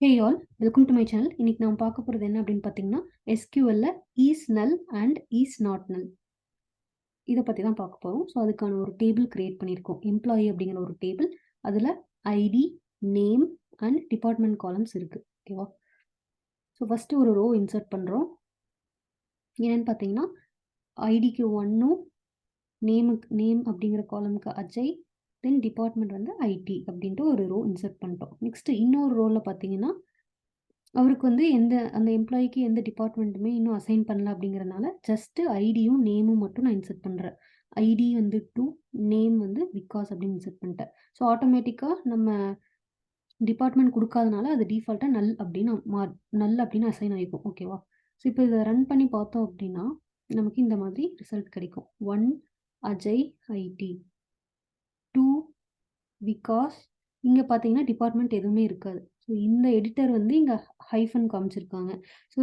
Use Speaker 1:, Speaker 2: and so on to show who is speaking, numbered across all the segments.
Speaker 1: Hey all, welcome to my channel. இன்னைக்கு நான் பார்க்க போகிறது என்ன அப்படின்னு பார்த்தீங்கன்னா SQL is null and is not null இதை பற்றி தான் பார்க்க போகிறோம். ஸோ அதுக்கான ஒரு டேபிள் கிரியேட் பண்ணியிருக்கோம். எம்ப்ளாயி அப்படிங்கிற ஒரு டேபிள், அதில் ID, name and department columns இருக்குது. ஓகேவா? ஸோ ஃபஸ்ட்டு ஒரு ரோ இன்சர்ட் பண்ணுறோம். என்னென்னு பார்த்தீங்கன்னா ஐடிக்கு 1, நேம் அப்படிங்கிற காலமுக்கு அஜய், தென் டிபார்ட்மெண்ட் வந்து ஐடி அப்படின்ட்டு ஒரு ரோ இன்சர்ட் பண்ணிட்டோம். நெக்ஸ்ட்டு இன்னொரு ரோவில் பார்த்தீங்கன்னா அவருக்கு வந்து அந்த எம்ப்ளாயிக்கு எந்த டிபார்ட்மெண்ட்டுமே இன்னும் அசைன் பண்ணல அப்படிங்கிறனால ஜஸ்ட்டு ஐடியும் நேமும் மட்டும் நான் இன்சர்ட் பண்ணுறேன். ஐடி வந்து 2, நேம் வந்து விகாஸ் அப்படின்னு இன்சர்ட் பண்ணிட்டேன். ஸோ ஆட்டோமேட்டிக்காக நம்ம டிபார்ட்மெண்ட் கொடுக்காதனால அது டிஃபால்ட்டாக நல் அப்படின்னு அசைன் ஆகிக்கும். ஓகேவா? ஸோ இப்போ இதை ரன் பண்ணி பார்த்தோம் அப்படின்னா நமக்கு இந்த மாதிரி ரிசல்ட் கிடைக்கும். 1 அஜய் ஐடி, 2 விகாஸ். இங்கே பார்த்தீங்கன்னா டிபார்ட்மெண்ட் எதுவுமே இருக்காது. ஸோ இந்த எடிட்டர் வந்து இங்கே ஹைஃபன் காமிச்சிருக்காங்க. ஸோ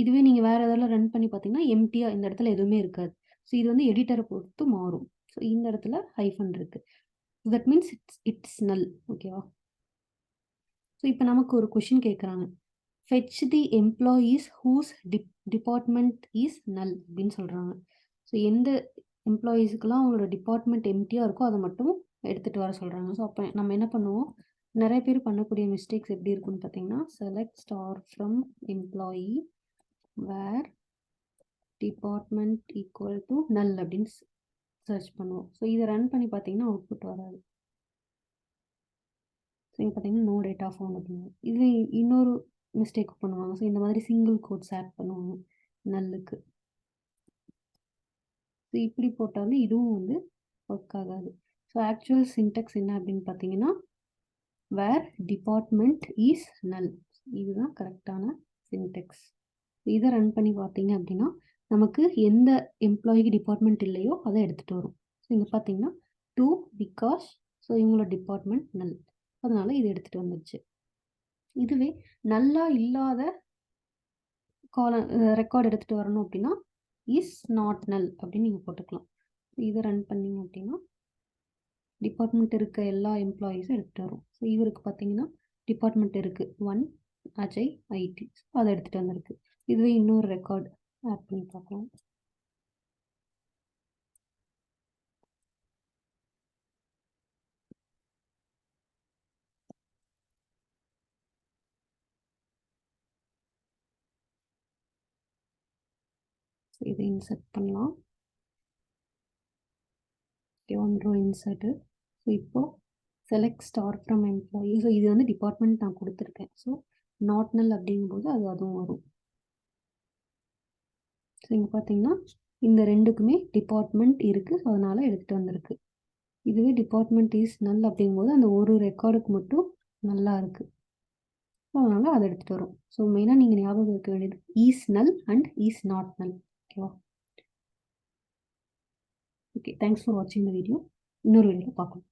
Speaker 1: இதுவே நீங்கள் வேறு எதாவது ரன் பண்ணி பார்த்தீங்கன்னா எம்டியாக இந்த இடத்துல எதுவுமே இருக்காது. ஸோ இது வந்து எடிட்டரை பொறுத்து மாறும். ஸோ இந்த இடத்துல ஹைஃபன் இருக்குது. தட் மீன்ஸ் இட்ஸ் நல். ஓகேவா? ஸோ இப்போ நமக்கு ஒரு கொஷின் கேட்குறாங்க. Fetch the employees whose department is null அப்படின்னு சொல்கிறாங்க. ஸோ எந்த எம்ப்ளாயீஸுக்கெல்லாம் அவங்களோட டிபார்ட்மெண்ட் எம்டியாக இருக்கோ அதை மட்டும் எடுத்துகிட்டு வர சொல்கிறாங்க. ஸோ அப்போ நம்ம என்ன பண்ணுவோம், நிறைய பேர் பண்ணக்கூடிய மிஸ்டேக்ஸ் எப்படி இருக்குன்னு பார்த்தீங்கன்னா, select star from employee where department equal to null அப்படின்னு சர்ச் பண்ணுவோம். ஸோ இதை ரன் பண்ணி பார்த்தீங்கன்னா அவுட்புட் வராது. ஸோ இங்கே பார்த்தீங்கன்னா நோ டேட்டா ஃபவுண்ட் அப்படின்னு. இது இன்னொரு மிஸ்டேக் பண்ணுவாங்க. ஸோ இந்த மாதிரி சிங்கிள் கோட்ஸ் ஆட் பண்ணுவாங்க நல்லுக்கு. ஸோ இப்படி போட்டாலும் இதுவும் வந்து ஒர்க் ஆகாது. ஸோ ஆக்சுவல் சின்டெக்ஸ் என்ன அப்படின்னு பார்த்தீங்கன்னா வேர் டிபார்ட்மெண்ட் இஸ் நல், இதுதான் கரெக்டான சின்டெக்ஸ். இதை ரன் பண்ணி பார்த்தீங்க அப்படின்னா நமக்கு எந்த எம்ப்ளாயிக்கு டிபார்ட்மெண்ட் இல்லையோ அதை எடுத்துகிட்டு வரும். ஸோ இங்கே பார்த்தீங்கன்னா 2 விகாஸ். ஸோ இவங்களோட டிபார்ட்மெண்ட் நல், அதனால இது எடுத்துகிட்டு வந்துடுச்சு. இதுவே நல்லா இல்லாத ரெக்கார்டு எடுத்துகிட்டு வரணும் அப்படின்னா இஸ் நாட் நல் அப்படின்னு நீங்கள் போட்டுக்கலாம். இதை ரன் பண்ணிங்க அப்படின்னா டிபார்ட்மெண்ட் இருக்க எல்லா எம்ப்ளாயீஸும் எடுத்துகிட்டு வரும். ஸோ இவருக்கு பார்த்தீங்கன்னா டிபார்ட்மெண்ட் இருக்குது 1 அஜய் ஐடி, அதை எடுத்துகிட்டு வந்திருக்கு. இதுவே இன்னொரு ரெக்கார்டு ஆட் பண்ணி பார்க்கலாம். இதை இன்சர்ட் பண்ணலாம். One row insert. ஸோ இப்போது select star from employee. So இது வந்து டிபார்ட்மெண்ட் நான் கொடுத்துருக்கேன். ஸோ நாட் நல் அப்படிங்கும்போது அதுவும் வரும். ஸோ இங்கே பார்த்தீங்கன்னா இந்த ரெண்டுக்குமே டிபார்ட்மெண்ட் இருக்குது, அதனால் எடுத்துகிட்டு வந்திருக்கு. இதுவே டிபார்ட்மெண்ட் இஸ் நல் அப்படிங்கும்போது அந்த ஒரு ரெக்கார்டுக்கு மட்டும் நல்லா இருக்குது, அதனால் அதை எடுத்துகிட்டு வரும். ஸோ மெயினாக நீங்கள் ஞாபகம் இருக்க வேண்டியது இஸ் நல் அண்ட் இஸ் நாட் நல். ஓகேவா? ஓகே, தேங்க்ஸ் ஃபார் வாட்சிங் த வீடியோ. இன்னொரு வீடியோவில் பார்க்கலாம்.